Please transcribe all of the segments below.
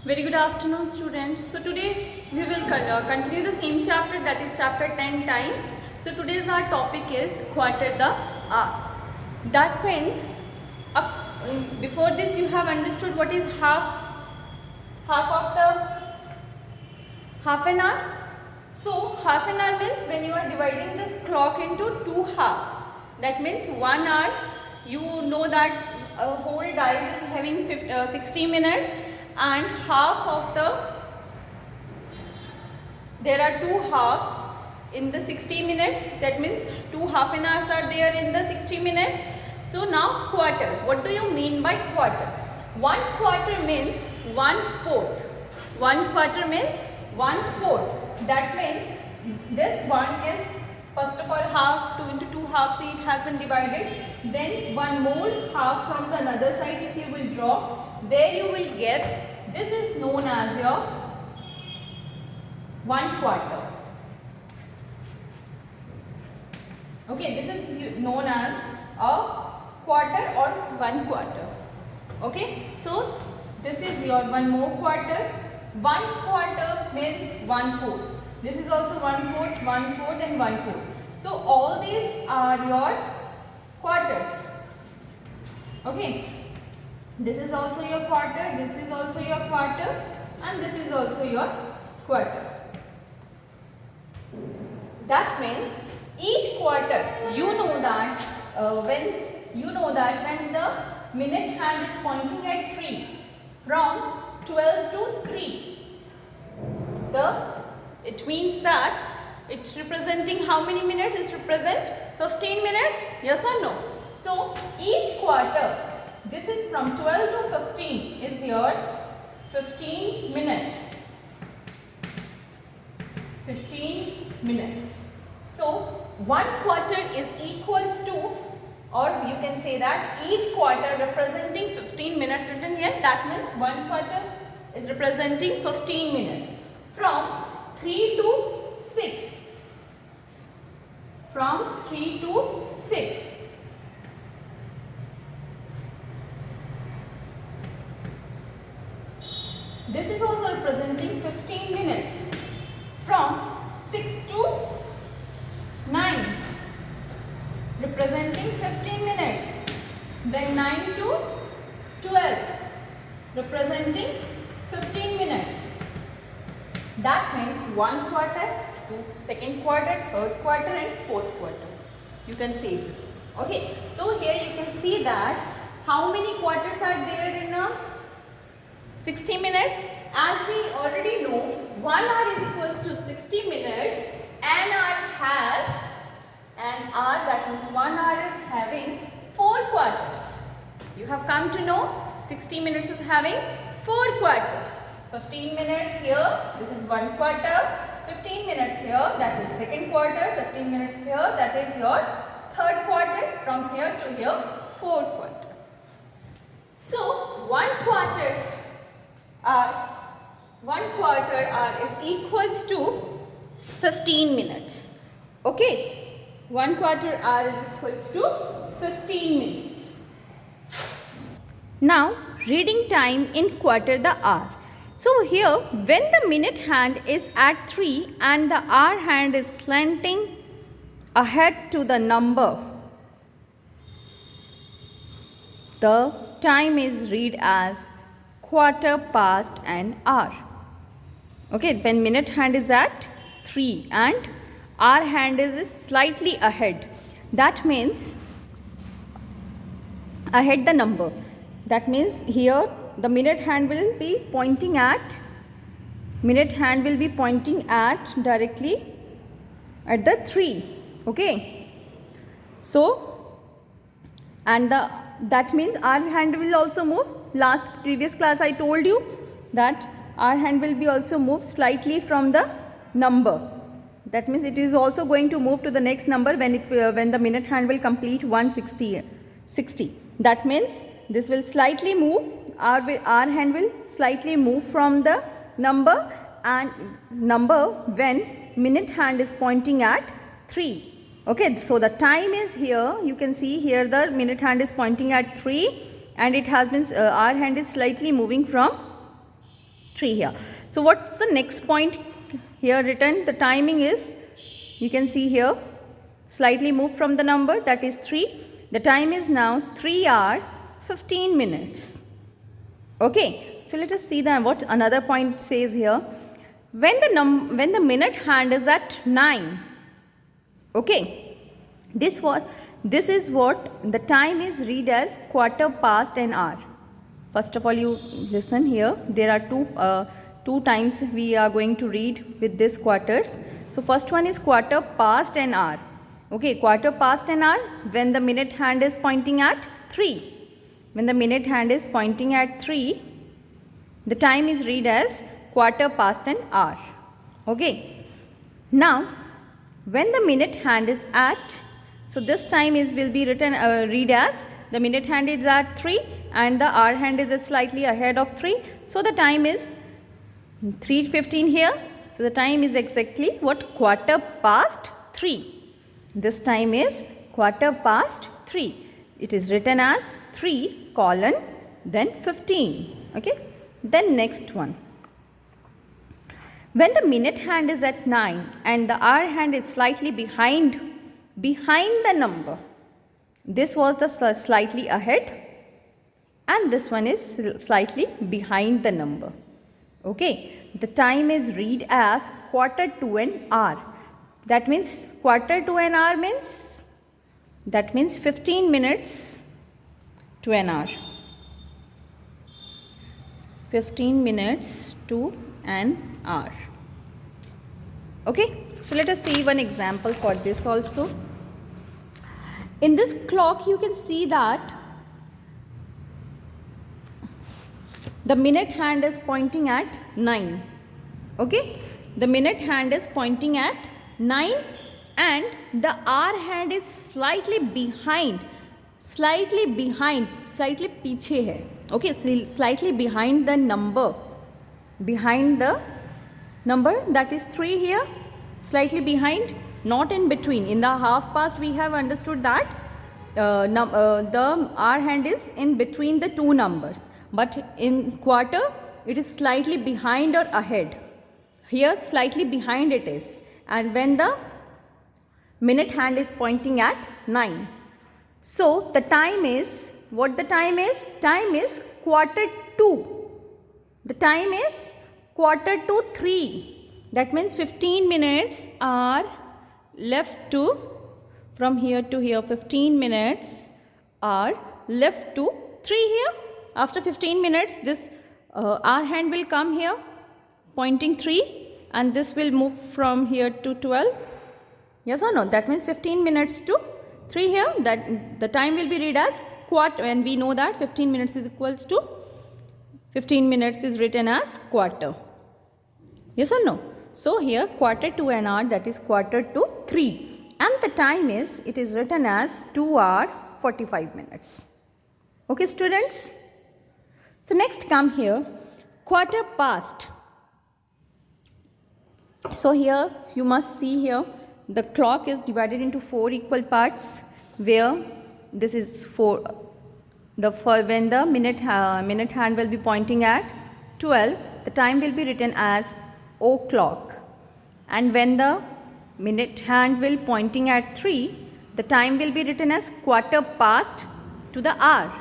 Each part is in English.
Very good afternoon, students. So today we will continue the same chapter, that is chapter 10, time. So today's our topic is quarter the hour. That means before this you have understood what is half an hour. So half an hour means when you are dividing this clock into two halves. That means 1 hour, you know that a whole dice is having 60 minutes, and there are two halves in the 60 minutes. That means two half an hours are there in the 60 minutes. So now quarter. What do you mean by quarter? 1 quarter means 1/4. 1 quarter means 1/4. That means this one is first of all half, 2 into 2 half, see it has been divided. Then one more half from the another side if you will draw. There you will get, this is known as your 1 quarter. Okay, this is known as a quarter or 1 quarter. Okay, so this is your one more quarter. 1 quarter means 1/4. This is also 1/4, 1/4 and 1/4. So all these are your quarters. Okay, this is also your quarter, this is also your quarter, and this is also your quarter. That means each quarter, you know that when the minute hand is pointing at 3, from 12 to 3, it means that it's representing how many minutes? It represents 15 minutes, yes or no? So each quarter, this is from 12 to 15, is your 15 minutes. 15 minutes. So 1 quarter is equals to, or you can say that each quarter representing 15 minutes written here. That means 1 quarter is representing 15 minutes. From 3 to 6. From 3 to 6. This is also representing 15 minutes. From 6 to 9, representing 15 minutes. Then 9 to 12, representing 15 minutes. That means 1 quarter, 2nd quarter, 3rd quarter and 4th quarter. You can see this. Okay, so here you can see that how many quarters are there in a 60 minutes. As we already know, 1 hour is equals to 60 minutes. An hour, that means 1 hour is having 4 quarters. You have come to know 60 minutes is having 4 quarters. 15 minutes here, this is 1 quarter. 15 minutes here, that is 2nd quarter. 15 minutes here, that is your 3rd quarter. From here to here, 4th quarter. So 1 quarter hour is equals to 15 minutes. Okay, 1 quarter hour is equals to 15 minutes. Now reading time in quarter the hour. So here, when the minute hand is at 3 and the hour hand is slanting ahead to the number, the time is read as quarter past an hour. Okay, when minute hand is at 3 and hour hand is slightly ahead, that means ahead the number. That means here the minute hand will be pointing at directly at the 3. Okay, so and that means our hand will also move. Previous class I told you that our hand will be also moved slightly from the number. That means it is also going to move to the next number when the minute hand will complete 160. That means this will slightly move. Our hand will slightly move from the number when minute hand is pointing at 3. Okay, so the time is here. You can see here the minute hand is pointing at 3 and it has been our hand is slightly moving from 3 here. So what's the next point here written? The timing is, you can see here, slightly moved from the number, that is 3. The time is now 3 hours 15 minutes. Okay, so let us see that what another point says here. When the minute hand is at 9, okay, this is what the time is read as quarter past an hour. First of all, you listen here. There are two times we are going to read with this quarters. So first one is quarter past an hour. Okay, quarter past an hour when the minute hand is pointing at 3. When the minute hand is pointing at 3, the time is read as quarter past an hour. Okay. Now, when the minute hand is at, so this time will be written read as, the minute hand is at 3 and the hour hand is slightly ahead of 3. So the time is 3:15 here. So the time is exactly what? Quarter past 3. This time is quarter past 3. It is written as 3 colon then 15. Okay. Then next one. When the minute hand is at 9 and the hour hand is slightly behind the number, this was the slightly ahead and this one is slightly behind the number. Okay, the time is read as quarter to an hour. That means quarter to an hour means, that means 15 minutes to an hour. 15 minutes to an hour. Okay, so let us see one example for this also. In this clock you can see that the minute hand is pointing at 9. Okay, the minute hand is pointing at 9 and the hour hand is slightly behind, slightly पीछे है. Okay, slightly behind the number, that is 3 here, slightly behind, not in between. In the half past we have understood that the hour hand is in between the two numbers, but in quarter it is slightly behind or ahead. Here slightly behind it is, and when the minute hand is pointing at 9. So the time is, what the time is? Time is quarter to. The time is quarter to 3. That means 15 minutes are left to, from here to here, 15 minutes are left to 3 here. After 15 minutes, this hour hand will come here, pointing 3, and this will move from here to 12. Yes or no? That means 15 minutes to 3 here. That the time will be read as quarter, and we know that 15 minutes is equals to 15 minutes is written as quarter. Yes or no? So here quarter to an hour, that is quarter to 3, and the time is, it is written as 2 hours 45 minutes. Okay students? So next come here quarter past. So here you must see here the clock is divided into 4 equal parts, where this is 4. When the minute hand will be pointing at 12, the time will be written as o'clock, and when the minute hand will pointing at 3, the time will be written as quarter past to the hour.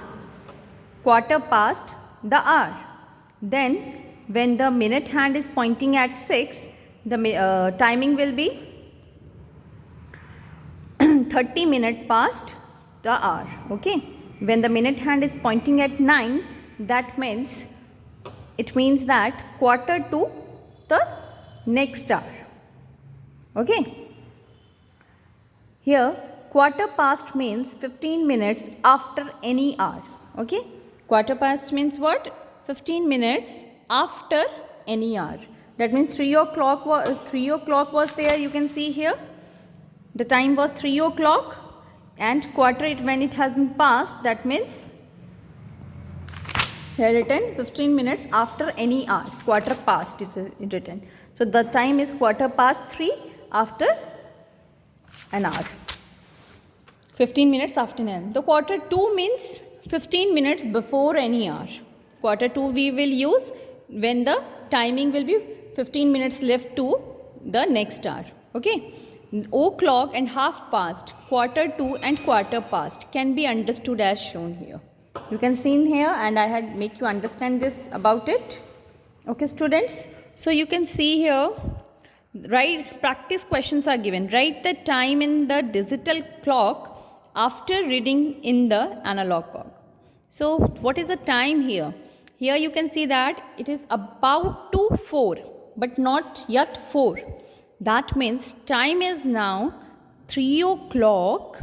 Quarter past the hour. Then when the minute hand is pointing at 6, the timing will be 30 minutes past the hour. Okay. When the minute hand is pointing at 9, that means, it means that quarter to the next hour. Okay. Here quarter past means 15 minutes after any hours. Okay. Quarter past means what? 15 minutes after any hour. That means 3 o'clock was there, you can see here. The time was 3 o'clock, and quarter when it has been passed, that means here written 15 minutes after any hours. Quarter past it's written. So the time is quarter past 3 after an hour. 15 minutes after an hour. The quarter 2 means 15 minutes before any hour. Quarter 2 we will use when the timing will be 15 minutes left to the next hour. Okay. O'clock and half past, quarter to and quarter past can be understood as shown here. You can see in here, and I had make you understand this about it. Okay, students. So you can see here, right, practice questions are given. Write the time in the digital clock after reading in the analog clock. So what is the time here? Here you can see that it is about to 4, but not yet 4. That means time is now 3 o'clock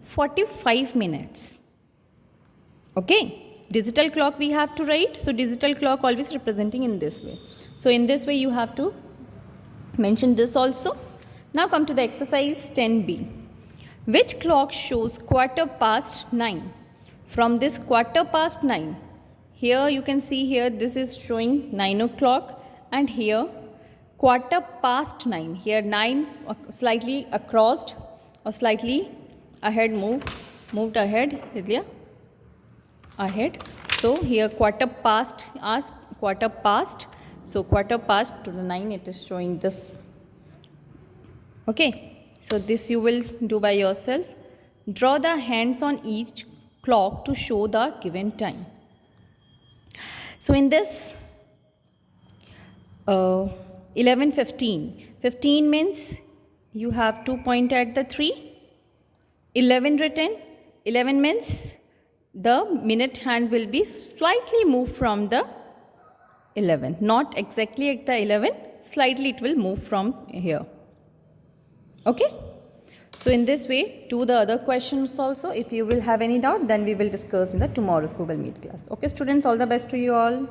45 minutes. Okay, digital clock we have to write. So digital clock always representing in this way. So in this way you have to mention this also. Now come to the exercise 10B. Which clock shows quarter past 9? From this quarter past 9, here you can see here this is showing 9 o'clock, and here quarter past 9. Here 9 slightly across or slightly ahead, moved ahead, ahead. So here quarter past, quarter past. So quarter past to the 9, it is showing this. Okay. So this you will do by yourself. Draw the hands on each clock to show the given time. So in this 11:15. 15 means you have to point at the 3. 11 written. 11 means the minute hand will be slightly moved from the 11. Not exactly at the 11. Slightly it will move from here. Okay. So in this way, do the other questions also. If you will have any doubt, then we will discuss in the tomorrow's Google Meet class. Okay, students, all the best to you all.